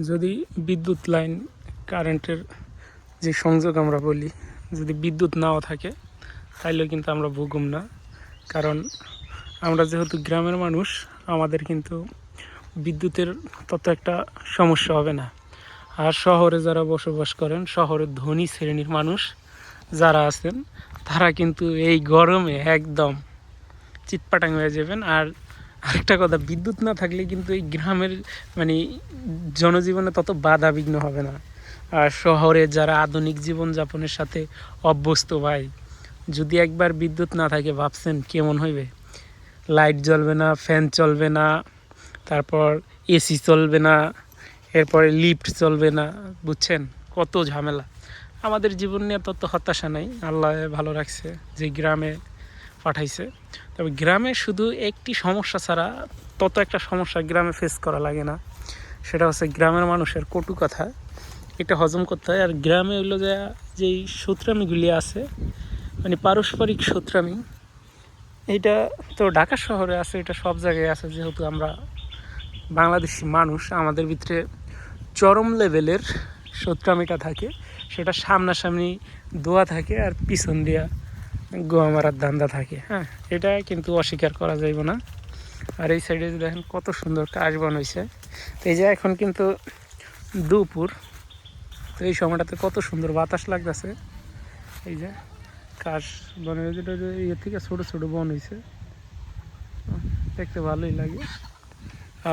যদি বিদ্যুৎ লাইন কারেন্টের যে সংযোগ আমরা বলি, যদি বিদ্যুৎ নাও থাকে তাইলেও কিন্তু আমরা ভুগব না। কারণ আমরা যেহেতু গ্রামের মানুষ, আমাদের কিন্তু বিদ্যুতের তত একটা সমস্যা হবে না। আর শহরে যারা বসবাস করেন, শহরের ধনী শ্রেণীর মানুষ যারা আছেন, তারা কিন্তু এই গরমে একদম চিৎপাটাং হয়ে যাবেন। আর আরেকটা কথা, বিদ্যুৎ না থাকলে কিন্তু এই গ্রামের মানে জনজীবনে তত বাধা বিঘ্ন হবে না। আর শহরে যারা আধুনিক জীবনযাপনের সাথে অভ্যস্ত ভাই, যদি একবার বিদ্যুৎ না থাকে ভাবছেন কেমন হইবে। লাইট জ্বলবে না, ফ্যান চলবে না, তারপর এসি চলবে না, এরপরে লিফট চলবে না, বুঝছেন কত ঝামেলা। আমাদের জীবন নিয়ে তত হতাশা নাই, আল্লাহ ভালো রাখছে যে গ্রামে পাঠাইছে। তবে গ্রামে শুধু একটি সমস্যা ছাড়া তত একটা সমস্যা গ্রামে ফেস করা লাগে না, সেটা হচ্ছে গ্রামের মানুষের কটু কথা, এটা হজম করতে হয়। আর গ্রামে হইলো যেই শত্রামিগুলি আছে, মানে পারস্পরিক শত্রামি, এইটা তো ঢাকা শহরে আছে, এটা সব জায়গায় আছে। যেহেতু আমরা বাংলাদেশি মানুষ, আমাদের ভিতরে চরম লেভেলের শত্রামিটা থাকে, সেটা সামনাসামনি দোয়া থাকে আর পিছন দিয়া গোয়া মারার ধান্দা থাকে। হ্যাঁ, এটা কিন্তু অস্বীকার করা যাইব না। আর এই সাইডে দেখেন কত সুন্দর কাশবন হয়েছে। তো এই যে এখন কিন্তু দুপুর, তো এই সময়টাতে কত সুন্দর বাতাস লাগতেছে। এই যে কাশ বনের ইয়ে থেকে ছোটো ছোটো বন হয়েছে, দেখতে ভালোই লাগে।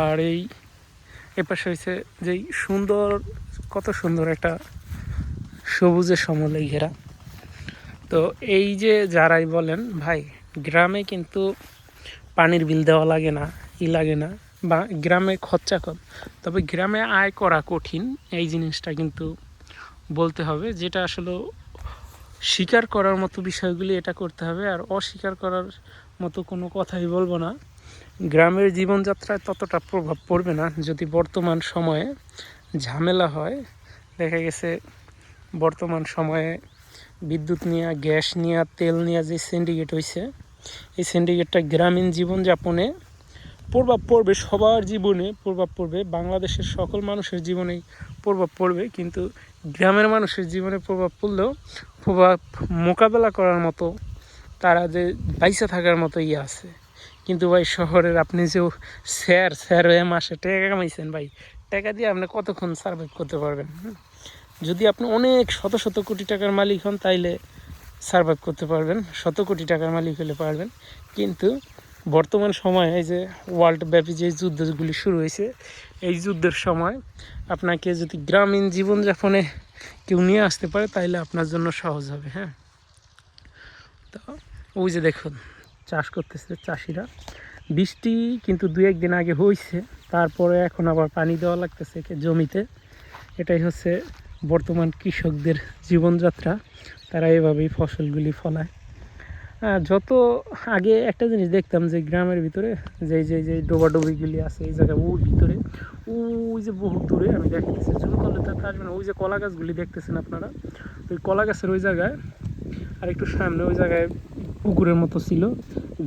আর এই এপাশে হয়েছে যেই সুন্দর, কত সুন্দর একটা সবুজে সমলে ঘেরা। তো এই যে যারাই বলেন ভাই গ্রামে কিন্তু পানির বিল দেওয়া লাগে না, লাগে না, বা গ্রামে খরচা কম, তবে গ্রামে আয় করা কঠিন, এই জিনিসটা কিন্তু বলতে হবে। যেটা আসলে স্বীকার করার মতো বিষয়গুলি এটা করতে হবে, আর অস্বীকার করার মতো কোনো কথাই বলবো না। গ্রামের জীবনযাত্রায় ততটা প্রভাব পড়বে না যদি বর্তমান সময়ে ঝামেলা হয়। দেখা গেছে বর্তমান সময়ে বিদ্যুৎ নিয়ে, গ্যাস নিয়ে, তেল নিয়ে যে সিন্ডিকেট হয়েছে, এই সিন্ডিকেটটা গ্রামীণ জীবনযাপনে প্রভাব পড়বে, সবার জীবনে প্রভাব পড়বে, বাংলাদেশের সকল মানুষের জীবনেই প্রভাব পড়বে। কিন্তু গ্রামের মানুষের জীবনে প্রভাব পড়লেও প্রভাব মোকাবেলা করার মতো, তারা যে বাইসে থাকার মতো ইয়ে আছে। কিন্তু ভাই শহরের আপনি যে স্যার হয়ে মাসে টাকা কামাইছেন ভাই, টাকা দিয়ে আপনি কতক্ষণ সার্ভাইভ করতে পারবেন? যদি আপনি অনেক শত শত কোটি টাকার মালিক হন তাইলে সার্ভাইভ করতে পারবেন, শত কোটি টাকার মালিক হলে পারবেন। কিন্তু বর্তমান সময়ে এই যে ওয়ার্ল্ড ব্যাপী যে যুদ্ধগুলি শুরু হয়েছে, এই যুদ্ধের সময় আপনাকে যদি গ্রামীণ জীবনযাপনে কেউ নিয়ে আসতে পারে তাইলে আপনার জন্য সহজ হবে। হ্যাঁ, তো ওই যে দেখুন চাষ করতেছে চাষিরা, বৃষ্টি কিন্তু দু একদিন আগে হয়েছে, তারপরে এখন আবার পানি দেওয়া লাগতেছে জমিতে। এটাই হচ্ছে বর্তমান কৃষকদের জীবনযাত্রা, তারা এভাবেই ফসলগুলি ফলায়। যত আগে একটা জিনিস দেখতাম যে গ্রামের ভিতরে যে যে যে ডোবাডোবিগুলি আছে এই জায়গায়, ওর ভিতরে ওই যে বহু দূরে আমি দেখতেছি, জুম করলে তো আসবে না, ওই যে কলা গাছগুলি দেখতেছেন আপনারা, ওই কলা গাছের ওই জায়গায় আর একটু সামনে ওই জায়গায় পুকুরের মতো ছিল,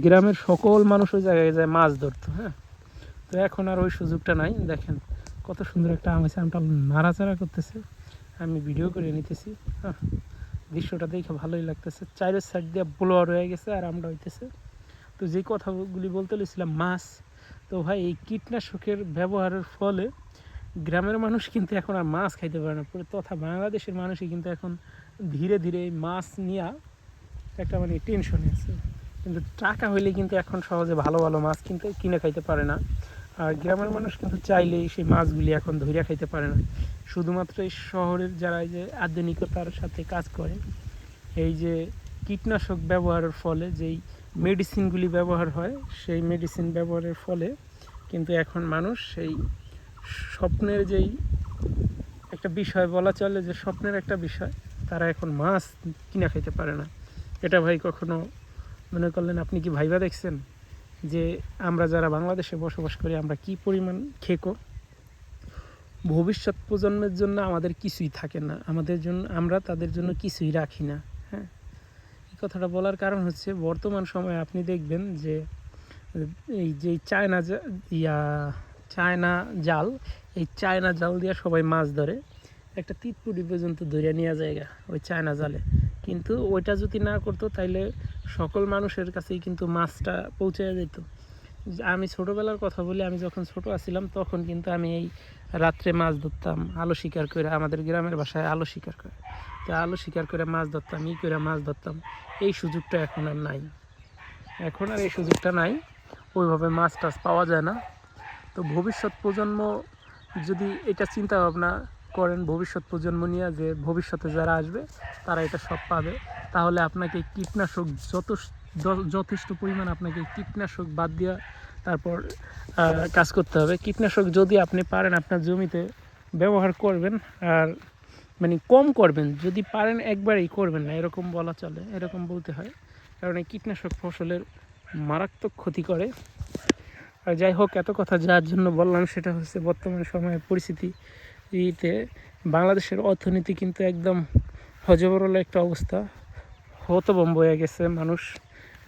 গ্রামের সকল মানুষ ওই জায়গায় যায় মাছ ধরতো। হ্যাঁ, তো এখন আর ওই সুযোগটা নাই। দেখেন কত সুন্দর একটা আম আছে, আমটা নাড়াচাড়া করতেছে, আমি ভিডিও করে নিতেছি। হ্যাঁ, দৃশ্যটা দেখে ভালোই লাগতেছে, চারের সাইড দিয়ে ব্লোয়ার হয়ে গেছে আর আমরা হইতেছে। তো যে কথাগুলি বলতে লেছিলাম মাছ, তো ভাই এই কীটনাশকের ব্যবহারের ফলে গ্রামের মানুষ কিন্তু এখন আর মাছ খাইতে পারে না, তথা বাংলাদেশের মানুষই কিন্তু এখন ধীরে ধীরে এই মাছ নিয়ে একটা মানে টেনশনে আছে। কিন্তু টাকা হইলে কিন্তু এখন সহজে ভালো ভালো মাছ কিনে খাইতে পারে না। আর গ্রামের মানুষ কিন্তু চাইলেই সেই মাছগুলি এখন ধইরা খাইতে পারে না। শুধুমাত্র এই শহরের যারা এই যে আধুনিকতার সাথে কাজ করে, এই যে কীটনাশক ব্যবহারের ফলে যেই মেডিসিনগুলি ব্যবহার হয়, সেই মেডিসিন ব্যবহারের ফলে কিন্তু এখন মানুষ সেই স্বপ্নের যেই একটা বিষয় বলা চলে, যে স্বপ্নের একটা বিষয়, তারা এখন মাছ কিনা খাইতে পারে না। এটা ভাই কখনো মনে করলেন, আপনি কি ভাইবা দেখছেন যে আমরা যারা বাংলাদেশে বসবাস করি আমরা কি পরিমাণ খেকো? ভবিষ্যৎ প্রজন্মের জন্য আমাদের কিছুই থাকে না, আমাদের জন্য আমরা তাদের জন্য কিছুই রাখি না। হ্যাঁ, এই কথাটা বলার কারণ হচ্ছে বর্তমান সময়ে আপনি দেখবেন যে এই যে চায়না জাল, এই চায়না জাল দিয়ে সবাই মাছ ধরে, একটা তিতপুরি পর্যন্ত ধরে নিয়ে জায়গা ওই চায়না জালে। কিন্তু ওইটা যদি না করতো তাইলে সকল মানুষের কাছেই কিন্তু মাছটা পৌঁছে যেত। আমি ছোটোবেলার কথা বলি, আমি যখন ছোটো আছিলাম তখন কিন্তু আমি এই রাত্রে মাছ ধরতাম আলো শিকার করে, আমাদের গ্রামের বাসায় আলো শিকার করে, তো আলো শিকার করে মাছ ধরতাম, করে মাছ ধরতাম। এই সুযোগটা এখন আর নাই, এখন আর এই সুযোগটা নাই, ওইভাবে মাছ টাছ পাওয়া যায় না। তো ভবিষ্যৎ প্রজন্ম যদি এটা চিন্তা ভাবনা করেন, ভবিষ্যৎ প্রজন্ম নিয়ে যে ভবিষ্যতে যারা আসবে তারা এটা সব পাবে, তাহলে আপনাকে কীটনাশক যথেষ্ট পরিমাণ আপনাকে কীটনাশক বাদ দিয়ে তারপর কাজ করতে হবে। কীটনাশক যদি আপনি পারেন আপনার জমিতে ব্যবহার করবেন, আর মানে কম করবেন, যদি পারেন একবারেই করবেন না, এরকম বলা চলে, এরকম বলতে হয়, কারণ এই কীটনাশক ফসলের মারাত্মক ক্ষতি করে। আর যাই হোক, এত কথা যার জন্য বললাম সেটা হচ্ছে বর্তমান সময়ের পরিস্থিতিতে বাংলাদেশের অর্থনীতি কিন্তু একদম হজবরল একটা অবস্থা, হতভম্ব হয়ে গেছে মানুষ।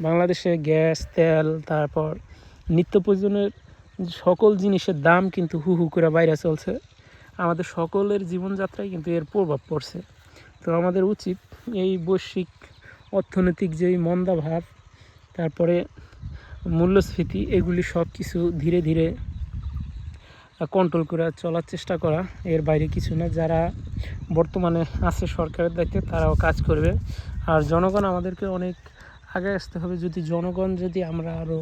বাংলাদেশে গ্যাস, তেল, তারপর নিত্য প্রয়োজনের সকল জিনিসের দাম কিন্তু হু হু করে বাইরে চলছে। আমাদের সকলের জীবনযাত্রায় কিন্তু এর প্রভাব পড়ছে। তো আমাদের উচিত এই বৈশ্বিক অর্থনৈতিক যেই মন্দাভাব, তারপরে মূল্যস্ফীতি, এগুলি সব কিছু ধীরে ধীরে কন্ট্রোল করে চলার চেষ্টা করা, এর বাইরে কিছু না। যারা বর্তমানে আছে সরকারের দায়িত্বে তারাও কাজ করবে, আর জনগণ আমাদেরকে অনেক আগে আসতে হবে। যদি আমরা আরও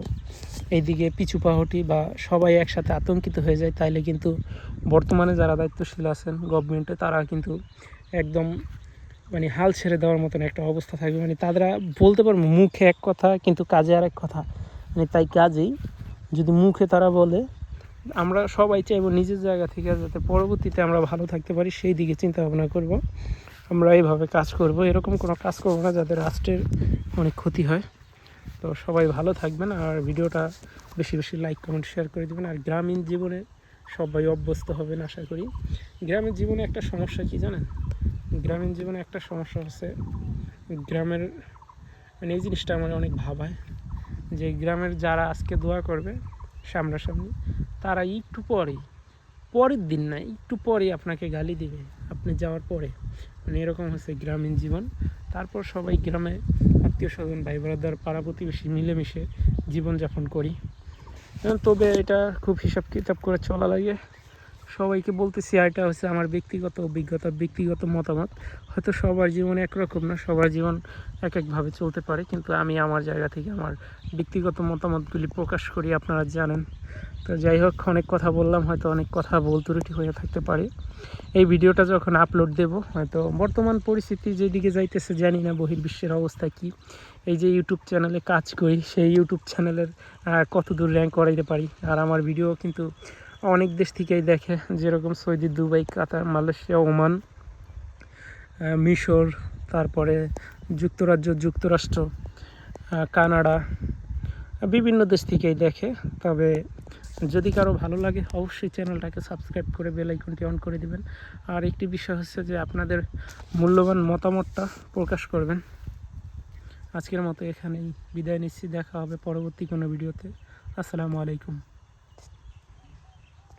এইদিকে পিছু পা হটি বা সবাই একসাথে আতঙ্কিত হয়ে যায়, তাইলে কিন্তু বর্তমানে যারা দায়িত্বশীল আছেন গভর্নমেন্টে, তারা কিন্তু একদম মানে হাল ছেড়ে দেওয়ার মতন একটা অবস্থা থাকবে। মানে তারা বলতে পারবো মুখে এক কথা কিন্তু কাজে আর এক কথা, মানে তাই কাজেই যদি মুখে তারা বলে, আমরা সবাই চাইবো নিজের জায়গা থেকে যাতে পরবর্তীতে আমরা ভালো থাকতে পারি, সেই দিকে চিন্তা ভাবনা করব। আমরা এইভাবে কাজ করব, এরকম কোনো কাজ করবো না যাতে রাষ্ট্রের অনেক ক্ষতি হয়। তো সবাই ভালো থাকবেন, আর ভিডিওটা বেশি বেশি লাইক, কমেন্ট, শেয়ার করে দেবেন। আর গ্রামীণ জীবনে সবাই অভ্যস্ত হবেন আশা করি। গ্রামের জীবনে একটা সমস্যা কি জানেন? গ্রামীণ জীবনে একটা সমস্যা হচ্ছে গ্রামের, মানে এই জিনিসটা আমার অনেক ভাবায়, যে গ্রামের যারা আজকে দোয়া করবে সামনাসামনি, তারা একটু পরের দিন না, একটু পরেই আপনাকে গালি দিবে আপনি যাওয়ার পরে। মানে এরকম হচ্ছে গ্রামীণ জীবন। তারপর সবাই গ্রামে আত্মীয় স্বজন, ভাই ব্রাদার, পাড়া প্রতিবেশী মিলেমিশে জীবনযাপন করি। তবে এটা খুব হিসাব কিতাব করে চলা লাগে। সবাইকে বলতেছি, এটা হচ্ছে আমার ব্যক্তিগত অভিজ্ঞতা, ব্যক্তিগত মতামত। হয়তো সবার জীবন একরকম না, সবার জীবন এক একভাবে চলতে পারে, কিন্তু আমি আমার জায়গা থেকে আমার ব্যক্তিগত মতামতগুলি প্রকাশ করি, আপনারা জানেন। তো যাই হোক, অনেক কথা বললাম, হয়তো অনেক কথা ভুল ত্রুটি হয়ে থাকতে পারে। এই ভিডিওটা যখন আপলোড দেব, হয়তো বর্তমান পরিস্থিতি যেদিকে যাইতেছে জানি না, বহির্বিশ্বের অবস্থা কি। এই যে ইউটিউব চ্যানেলে কাজ করি, সেই ইউটিউব চ্যানেলের কত দূর র্যাঙ্ক করাইতে পারি। আর আমার ভিডিও কিন্তু অনেক দেশ থেকেই দেখে, যেরকম সৌদি, দুবাই, কাতার, মালয়েশিয়া, ওমান, মিশর, তারপরে যুক্তরাষ্ট্র, কানাডা, বিভিন্ন দেশ থেকেই দেখে। তবে যদি কারো ভালো লাগে অবশ্যই চ্যানেলটাকে সাবস্ক্রাইব করে বেল আইকনটি অন করে দিবেন। আর একটি বিষয় হচ্ছে যে আপনাদের মূল্যবান মতামতটা প্রকাশ করবেন। আজকের মতো এখানেই বিদায় নিচ্ছি, দেখা হবে পরবর্তী কোনো ভিডিওতে। আসসালামু আলাইকুম।